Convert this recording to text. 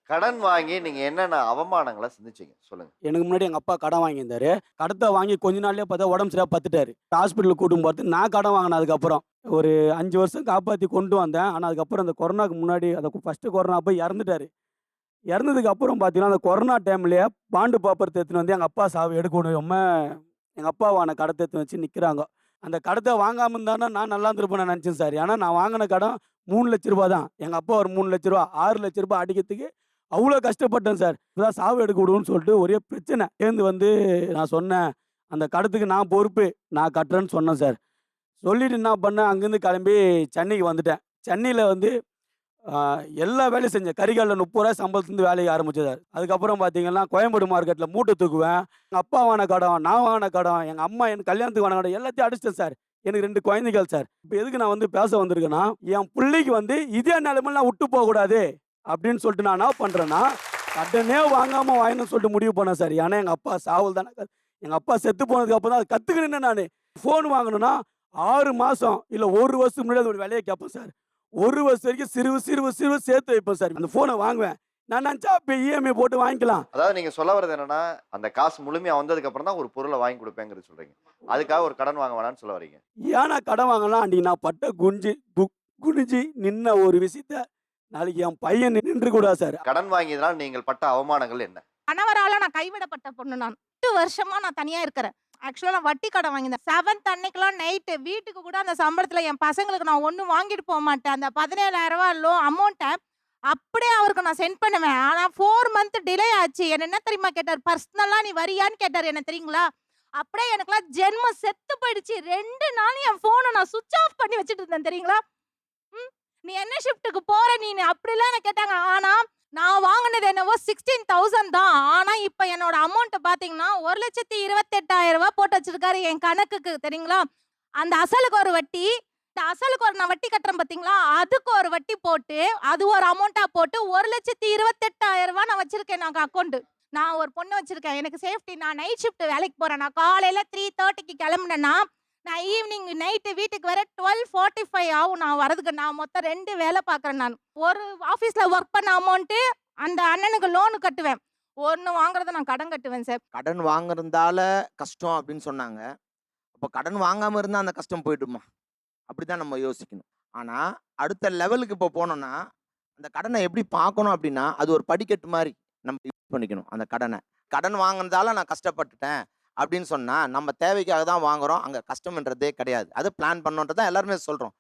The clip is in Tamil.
கடன் வாங்கி நீங்க என்னென்ன அவமானங்கள சந்திச்சீங்க? சொல்லுங்க. எனக்கு முன்னாடி எங்க அப்பா கடன் வாங்கியிருந்தாரு. கடத்த வாங்கி கொஞ்ச நாள்லயே பார்த்தா உடம்பு சரியில்லாம படுத்துட்டாரு. ஹாஸ்பிட்டலுக்கு கூட்டின்னு போறதுக்கு நான் கடன் வாங்கினேன் அதுக்கப்புறம். ஒரு 5 வருஷம் காப்பாத்தி கொண்டு வந்தேன். ஆனா அதுக்கப்புறம் அந்த கொரோனாக்கு முன்னாடி அந்த ஃபர்ஸ்ட்டு கொரோனா அப்ப இறந்துட்டாரு. இறந்ததுக்கு அப்புறம் பார்த்தீங்கன்னா, அந்த கொரோனா டைம்லயே பாண்டு பேப்பர் எடுத்துன்னு வந்து எங்க அப்பா சாவு எடுக்க முடியாம எங்க அப்பாவான கடத்த எடுத்துன்னு வச்சு நிக்கிறாங்க. அந்த கடத்த வாங்காம இருந்தான்னா நான் நல்லா இருந்திருப்பேன்னு நினைச்சேன் சார். ஏன்னா நான் வாங்கின கடன் ரூ. 3,00,000 தான். எங்க அப்பா ஒரு ரூ. 3,00,000 ரூ. 6,00,000 அடிக்கிறதுக்கு அவ்ளோ கஷ்டப்பட்டேன் சார். இப்பதான் சாவு எடுக்க விடுவோம்ன்னு சொல்லிட்டு ஒரே பிரச்சனை. சேர்ந்து வந்து நான் சொன்னேன், "அந்த கடத்துக்கு நான் பொறுப்பு. நான் கட்டுறேன்னு" சொன்னேன் சார். சொல்லிட்டு என்ன பண்ணேன், அங்கேருந்து கிளம்பி சென்னைக்கு வந்துட்டேன். சென்னையில வந்து ஆ எல்லா வேலையும் செஞ்சேன். கரிகால்ல ரூ. 30 சம்பளத்துலேருந்து வேலைய ஆரம்பிச்சேன் சார். அதுக்கப்புறம் பார்த்தீங்கன்னா, கோயம்பேடு மார்க்கெட்ல மூட்டை தூக்குவேன். எங்க அப்பா வாங்கின கடன், நான் வாங்கின கடன், எங்க அம்மா எனக்கு கல்யாணத்துக்கு வாங்கின கடன் எல்லாத்தையும் அடைச்சிட்டேன் சார். எனக்கு 2 குழந்தைகள் சார். இப்ப எதுக்கு நான் வந்து பேச வந்திருக்கேன்னா, என் புள்ளைக்கு வந்து இதே நிலைமையில நான் விட்டு போகக்கூடாது அப்படின்னு சொல்லிட்டு நான் என்ன பண்றேன்னா, கடனே வாங்காம வாங்கணும்னு சொல்லிட்டு முடிவு பண்ணேன் சார். ஏன்னா எங்க அப்பா சாவல் தானே எங்க அப்பா செத்து போனதுக்கு அப்புறம் தான் அத கத்துக்கினேன் நானு. ஃபோன் வாங்கணும்னா 6 மாசம் இல்ல 1 வருஷத்துக்கு முன்னாடி அதோட விலைய கேட்பேன் சார். 1 வருஷம் வரைக்கும் சிறுவு, சிறுவு, சிறுவு சேர்த்து வைப்பேன் சார். அந்த ஃபோன வாங்குவேன். நான் நெனச்சா அப்ப இஎம்ஐ போட்டு வாங்கிக்கலாம். அதாவது நீங்க சொல்ல வர்றது என்னன்னா, அந்த காசு முழுமையா வந்ததுக்கு அப்புறம் தான் ஒரு பொருள வாங்கி குடுப்பேங்கிறது சொல்றீங்க. அதுக்காக ஒரு கடன் வாங்க வேணாம்னு சொல்ல வர்றீங்க. ஏன் நான் கடன் வாங்கலாம்? அன்னைக்கு நான் பட்ட குனிஞ்சு நின்ன ஒரு விஷயத்த நாளைக்கு என் பையன் நின்றுக்கூடாது சார். கடன் வாங்கியதனால் நீங்கள் பட்ட அவமானங்கள் என்ன? கணவரால நான் கைவிடப்பட்ட பொண்ணு நான். 8 வருஷமா நான் தனியா இருக்கிறேன். ஆக்சுவலா நான் வட்டி கடன் வாங்கியிருந்தேன். 7த் அன்னைக்கெல்லாம் நைட்டு வீட்டுக்கு கூட அந்த சம்பளத்துல என் பசங்களுக்கு நான் ஒண்ணும் வாங்கிட்டு போமாட்டேன். அந்த ரூ. 17,000 அமௌண்ட்ட அப்படியே அவருக்கு நான் சென்ட் பண்ணுவேன். ஆனா 4 மந்த் டிலே ஆச்சு. என்ன என்ன தெரியுமா கேட்டாரு? பர்சனலா நீ வரியான்னு கேட்டாரு. என்ன தெரியுங்களா? அப்படியே எனக்கெல்லாம் ஜென்மம் செத்து போயிடுச்சு. 2 நாள் என் ஃபோன நான் ஸ்விட்ச் ஆஃப் பண்ணி வச்சுட்டு இருந்தேன் தெரியுங்களா? ம். "நீ என்ன ஷிஃப்ட்டுக்கு போற நீனு?" அப்படிலாம் என்ன கேட்டாங்க. ஆனா, நான் வாங்குனது என்னவோ 16,000 தான். ஆனா, இப்ப என்னோட அமௌண்ட்ட பார்த்தீங்கன்னா, ரூ. 1,28,000 போட்டு வச்சிருக்காரு என் கணக்குக்கு தெரியுங்களா? அந்த அசலுக்கு ஒரு வட்டி, இந்த அசலுக்கு ஒரு நான் வட்டி கட்டுறேன் பார்த்தீங்களா? அதுக்கு ஒரு வட்டி போட்டு, அது ஒரு அமௌண்ட்டா போட்டு ரூ. 1,28,000 நான் வச்சிருக்கேன் நான் அக்கவுண்ட். நான் ஒரு பொண்ணு வச்சிருக்கேன். எனக்கு சேஃப்டி நான் நைட் ஷிஃப்ட் வேலைக்கு போறேன். நான் காலையில 3:30க்கு கிளம்புனேன்னா, நான் ஈவினிங் நைட்டு வீட்டுக்கு வர 12:45 ஆகும் நான் வரதுக்கு. நான் மொத்தம் 2 வேலை பார்க்குறேன் நான். ஒரு ஆஃபீஸ்ல ஒர்க் பண்ண அமௌண்ட்டு அந்த அண்ணனுக்கு லோன் கட்டுவேன். 1 வாங்குறத நான் கடன் கட்டுவேன் சார். கடன் வாங்குறதால கஷ்டம் அப்படின்னு சொன்னாங்க. அப்ப கடன் வாங்காம இருந்தா அந்த கஷ்டம் போயிடுமா? அப்படிதான் நம்ம யோசிக்கணும். ஆனா, அடுத்த லெவலுக்கு இப்போ போனோம்னா, அந்த கடன எப்படி பார்க்கணும் அப்படின்னா, அது ஒரு படிக்கட்டு மாரி நம்ம யூஸ் பண்ணிக்கணும் அந்த கடன. கடன் வாங்குனதால நான் கஷ்டப்பட்டுட்டேன் அப்படின்னு சொன்னா, நம்ம தேவைக்காக தான் வாங்குறோம். அங்க கஷ்டம்ன்றதே கிடையாது. அது பிளான் பண்ணோன்றத தான் எல்லாருமே சொல்றோம்.